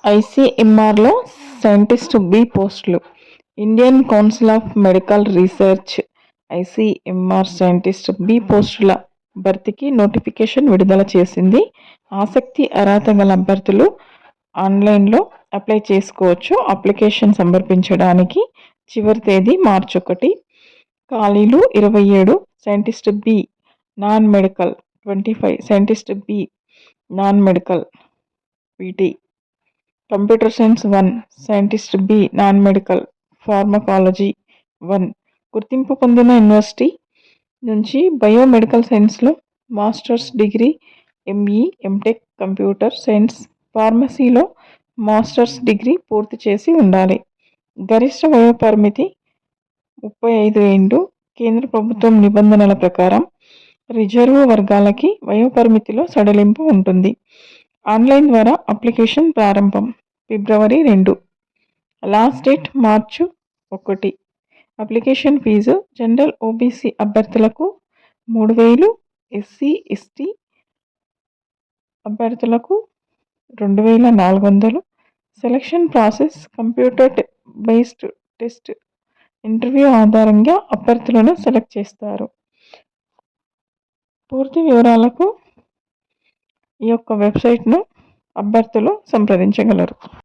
ఐసీఎంఆర్లో scientist B పోస్టులు. Indian council of medical research ICMR scientist B పోస్టుల భర్తీకి notification విడుదల చేసింది. ఆసక్తి అర్హత గల అభ్యర్థులు ఆన్లైన్లో అప్లై చేసుకోవచ్చు. అప్లికేషన్ సమర్పించడానికి చివరి తేదీ మార్చి 1. ఖాళీలు 27. Scientist B non medical 25. Scientist B non medical PT computer science 1. Scientist B non medical pharmacology 1. గుర్తింపు పొందిన యూనివర్సిటీ నుంచి బయోమెడికల్ సైన్స్లో masters degree, ME, MTech, computer science, ఫార్మసీలో మాస్టర్స్ డిగ్రీ పూర్తి చేసి ఉండాలి. గరిష్ట వయోపరిమితి 35 ఏళ్లు. కేంద్ర ప్రభుత్వం నిబంధనల ప్రకారం రిజర్వ్ వర్గాలకి వయోపరిమితిలో సడలింపు ఉంటుంది. ఆన్లైన్ ద్వారా అప్లికేషన్ ప్రారంభం ఫిబ్రవరి 2. లాస్ట్ డేట్ మార్చి 1. అప్లికేషన్ ఫీజు జనరల్ ఓబీసీ అభ్యర్థులకు 3000, ఎస్సీ ఎస్టీ అభ్యర్థులకు 2400. Selection process computer based test interview ఆధారంగా అభ్యర్థులను సెలెక్ట్ చేస్తారు. పూర్తి వివరాలకు ఈ యొక్క వెబ్సైట్ను అభ్యర్థులు సంప్రదించగలరు.